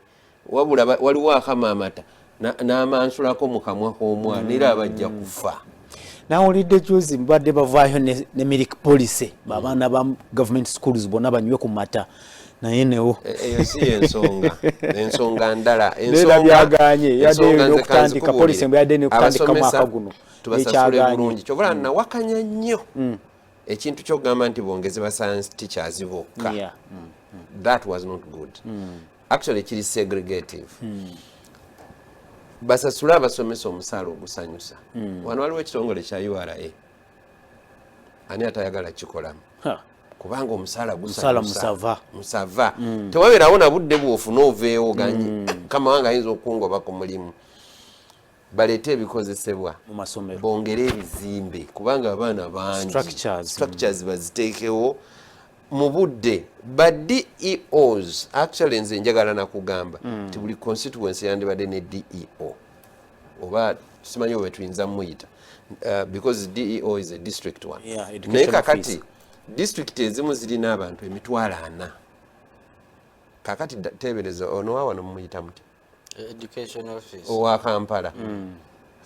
Speaker 3: wabula waliwo akama amata n'amansulako mu kamwa k'omwana era abajja kufa.
Speaker 1: Nawulidde juzi mbadde bavaayo ne milk policy babaana ba government schools bonna banywe ku mata naye newo
Speaker 3: eyo si ensonga ndala
Speaker 1: byaganye yadde okutandika policy mbe yadde okutandika mwaka guno
Speaker 3: tubasasule bulungi kyobula nawakanya nnyo ekintu kyogamba nti bongeze ba science teachers bokka. That was not good. Actually kiri segregative. Basasula abasomesa omusaala ogusanyusa wano waliwo ekitongole kya URA ani atayagala kikolamu kubanga omusaala musava tewabeerawo na budde bwofuna oveewo kama wange ayinza okungoba ku mulimu baleete ebikozesebwa
Speaker 1: mu masomero
Speaker 3: bongere ebizimbe kubanga abaana bangi structures baziteekewo mu budde ba DEOs. Actually nze njagala nakugamba nti buli constituency yandibadde ne DEO oba simanyi oba tuyinza muyita because DEO is a district one. Naye kakati district ezimu zirina abantu 4,000. Kakati tebereza ono wano muyita muti
Speaker 2: education office
Speaker 3: owa Kampala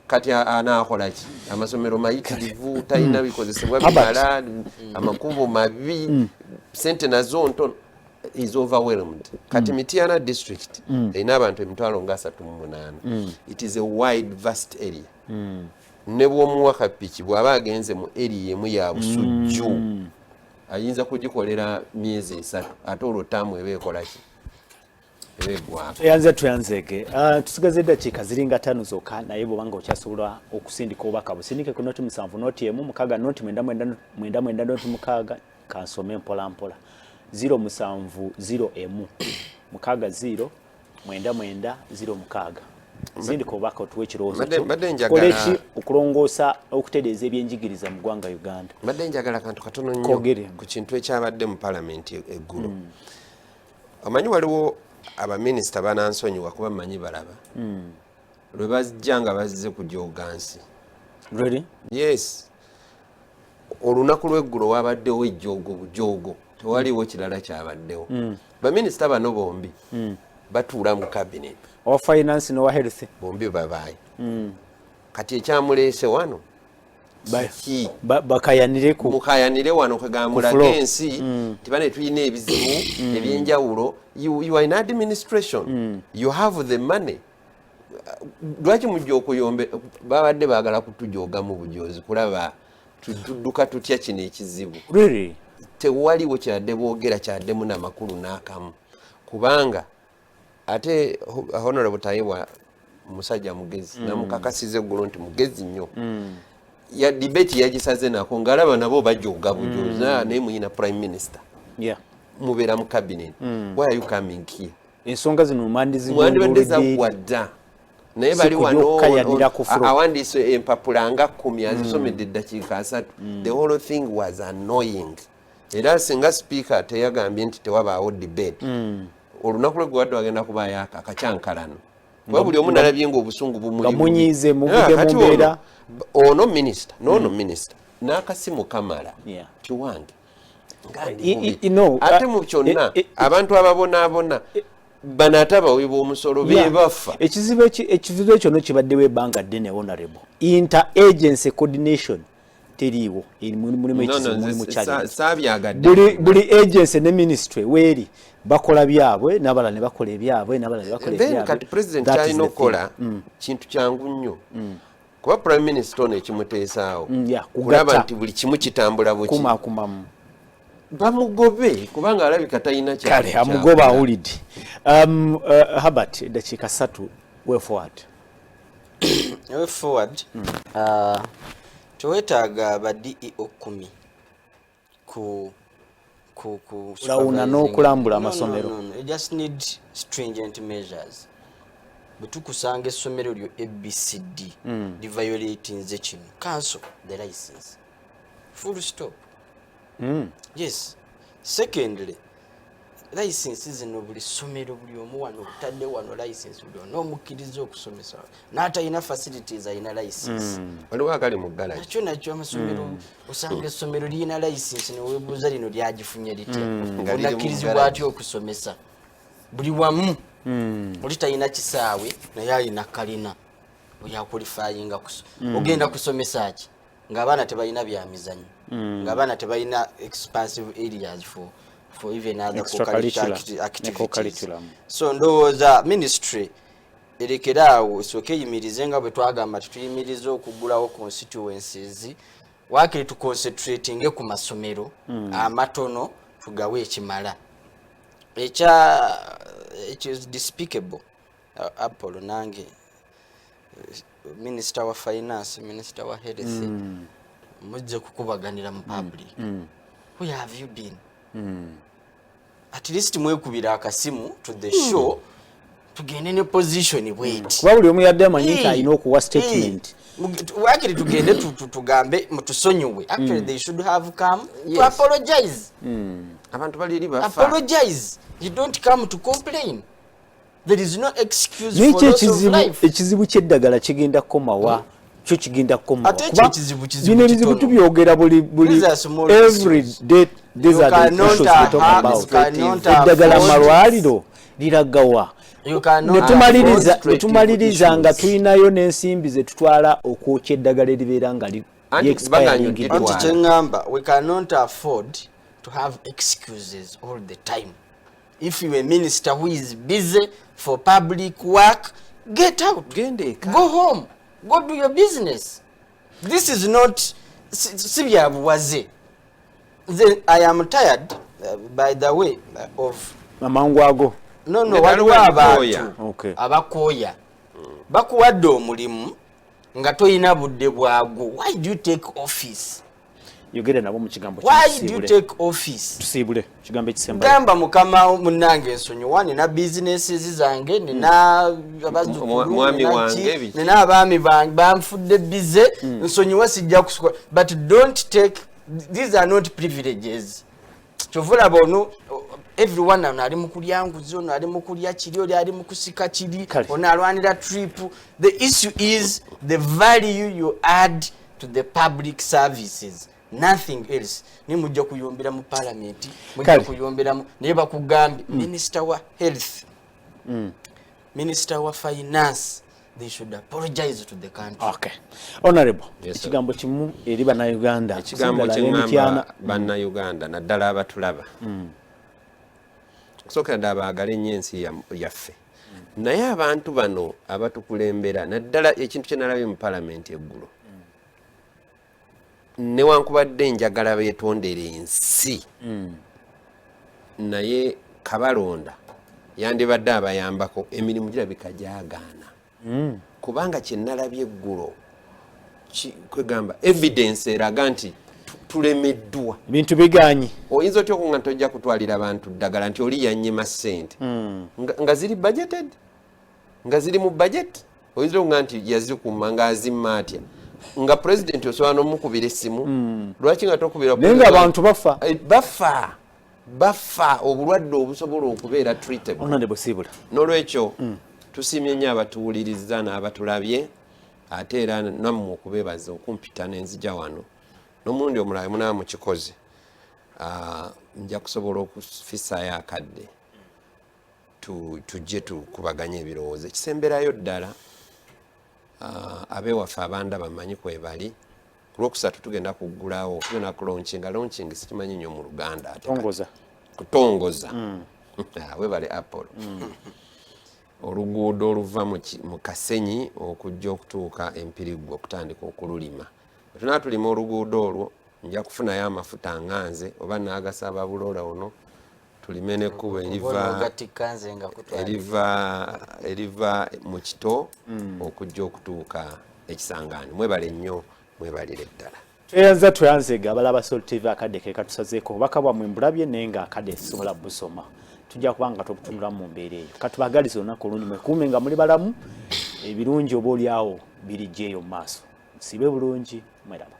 Speaker 3: kati anaakola ki amasomero mayitirivu talina bikozesebwa bimala amakubo mabi sente nazo ntono is overwhelmed. Kati Mityana district erina abantu 38,000. It is a wide vast area. Ne bw'omuwaka piki bw'aba agenze mu area emu ya busujju ayinza kugikolera myezi 3 ate olwo taamu eba ekola ki
Speaker 1: tuyanzeke tusigaze eddakiika ziringa 5 zokka naye bw'obanga okyasobola okusindika obubaka busindike ku noti 7 noti emu mukaaga noti 99 noti mukaaga kansome mpola 070 emu mukaaga 0 99 0 mukaaga zindika obubaka otuwe ekirowoozo koleki okulongoosa okutereeza ebyenjigiriza mu ggwanga Uganda.
Speaker 3: Mbadde njagala kantu katono nnyo ku kintu ekyabadde mu palamenti eggulo. Omanyi waliwo abaminisita banansonyiwa kuba mmanyi balaba lwe bajja nga bazze kujooga nsi.
Speaker 1: Really?
Speaker 3: Yes. Olunaku lw'eggulo wabaddewo ejjoogo bujoogo tewaliwo kirala kyabaddewo. Baminisita bano bombi batuula mu cabinet
Speaker 1: owa finance n'owa health
Speaker 3: bombi babaayi. Kati ekyamuleese wano mukayanire wano kwegamulaga ensi tibane tulina ebizibu ebyenjawulo. You are in administration. You have the money. Lwaki mujja okuyombe babadde baagala kutujooga mu bujoozi kulaba tudduka tutya kino ekizibu.
Speaker 1: Really?
Speaker 3: Tewaliwo kyadde boogera kyaddemu n'amakulu n'akamu kubanga ate honorable Tayibwa musajja mugezi namukakasize eggulo nti mugezi nnyo. Ya debate yagisaze nako ngalaba nabo bajooga bujoozi naye muyina prime minister mubeera mu cabinet. Why are you coming here?
Speaker 1: Ensonga zino
Speaker 3: mwandibadde wadda naye bali wano awandiise empapula nga 10 azisomedde eddakiika 3. The whole thing was annoying. Era singa speaker teyagambye nti tewabaawo debate olunaku lwegguladde wagenda kubaayo akakyankalano kuba buli omu nalabye ng'obusungu
Speaker 1: bumuyize muvudde mu mbeera
Speaker 3: ono minisita n'ono minisita n'akasimu kamala kiwange ate mu kyonna abantu ababonaabona bano ate abaweebwa omusolo bebafa.
Speaker 1: Ekizibu ekyo no kibaddewo ebbanga ddene honorable interagency coordination teriiwo mulimu ekizibu buli agency ne ministry weeri bakola byabwe n'abalala ne bakola ebyabwe n'abalala ne bakola ebyabwe.
Speaker 3: Kati president kyalina okukola kintu kyangu nnyo kuba prime minister ono ekimuteesaawo
Speaker 1: kulaba
Speaker 3: kulaba nti buli kimu kitambula buki bamugobe kubanga alabika talina
Speaker 1: kale amugoba awulidde. Herbert, eddakiika 3 way forward.
Speaker 2: Way forward, tewetaaga ba DEO 10 ku
Speaker 1: ulawuna n'okulambula amasomero.
Speaker 2: No, you just need stringent measures. Bwetukusanga essomero lyo ABCD violating ze kino, cancel the license, full stop. Yes. Secondly, license zino buli ssomero buli omu wano obutadde wano license buli n'omukkiriza okusomesa n'atalina facilities alina license.
Speaker 3: Waliwo akali mu galagi
Speaker 2: nakyo amasomero osanga essomero lirina license neweebuuza lino lyagifunye litya onakkirizibwa atya okusomesa buli wamu oli talina kisaawe naye alina kalina oyakwalifayinga ogenda kusomesa ki ng'abaana tebalina byamizanyo ng'abaana tebalina expansive areas for even other activities. So ndowooza ministry erekeraawo esooka eyimirize nga bwe twagamba tutuyimiriza okuggulawo constituencies waakiri tuconcentratinge ku masomero amatono tugawe ekimala ekyo is despicable. Apollo nange minister wa finance, minister wa health mujje kukubaganira mu public. Where have you been? At least mwekubira akasimu to the show tugende ne position bweti
Speaker 1: kuba buli omu yadde amanyi nti alina okuwa statement
Speaker 2: wakiri tugende tugambe mutusonyiwe. Actually they should have come to apologize.
Speaker 3: Abantu baliri bafa.
Speaker 2: Apologize. You don't come to complain. There is no excuse for loss of life.
Speaker 1: Ekizibu ky'eddagala kigenda komawa kyo kigenda komawa
Speaker 2: ate ekizibu
Speaker 1: bino ebizibu tubyogera buli every day. These are the issues we talk about. Eddagala malwaliro liragawa netumaliriza nga tulinayo n'ensimbi ze tutwala okwokya eddagala eribeera nga
Speaker 2: we cannot afford to have excuses all the time. If you are a minister who is busy for public work, get out, go home, go do your business. This is not Sibyabuwaze. I am tired, by the way, of
Speaker 1: Amangwago.
Speaker 2: No, waliwo abantu abakooya bakuwadde omulimu nga toyina budde bwagwo. Why do you take office?
Speaker 1: Yogere nabo mu kigambo
Speaker 2: why do you take office?
Speaker 1: Tusibule kigambo ekisemba
Speaker 2: gamba mukama munnange ensonyiwa nina businesses zange nina
Speaker 3: mwami wange
Speaker 2: nina abaami banfudde bize nsonyiwa sijja kusuka. But don't take, these are not privileges. Chovula bono everyone ali mukulya nguzi ono ali mukulya kiri oli ali mukusika kiri ono alwanira trip. The issue is the value you add to the public services, nothing else. Ni mujja kuyombera mu parliament, mujja kuyombera mu naye bakugambye minister wa health, minister wa finance, they should apologize to the country.
Speaker 1: Okay. Honorable, ekigambo kimu eri bannayuganda,
Speaker 3: ekigambo ky'engamba bannayuganda naddala abatulaba kusooka ddala baagala ennyo ensi yaffe, naye abantu bano abatukulembera naddala ekintu kye nalabye mu palamenti eggulo newankubadde njagala beetondera ensi naye kabalonda yandibadde abayambako emirimu girabika gyagaana kubanga kye nalabye eggulo kwegamba evidence eraga nti tulemeddwa
Speaker 1: bintu biganyi.
Speaker 3: Oyinza otya nga tojja kutwalira abantu ddagala nti oli yannyima ssente nga ziri budgeted, nga ziri mu budget. Oyinza nga nti yazikuma nga azimma atya nga president osobola n'omukubira essimu lwaki nga tokubira
Speaker 1: naye nga abantu
Speaker 3: bafa obulwadde obusobola okubeera treatable. N'olwekyo tusiimye nnyo abatuwuliriza n'abatulabye ate era nammwe okubeebaza okumpita n'enzija wano n'omulundi omulala munaba mukikoze nja kusobola okufisaayo akadde tujje tukubaganye ebirowoozo ekisemberayo ddala abewaffe abanda bamanyi kwebali. Ku lwokusatu tugenda kuggulawo tugenda kulaunchinga. Launching sikimanyi nnyo mu Luganda ate kutongoza webale Apollo. oluguudo oluva mu Kasenyi okujja okutuuka Empirigwa okutandika okululima. Tunaa tulima oluguudo olwo nja kufunayo amafuta nganze oba n'agasaba Burora ono tulime n'ekkubo eriva mu Kito okujja okutuuka Ekisangani. Mwebale nnyo, mwebalire ddala.
Speaker 1: Tweyanzega abalaba Soul TV akadde ke katusazeeko obubaka bwammwe mbulabye naye nga akadde sisobola busoma. Tujja kubanga tokutunula mu mbeera eyo. Katubagaliza olunaku olundi mwekuume nga muli balamu ebirungi oba oliawo birijjeeyo mu maaso. Sibe bulungi, mweraba.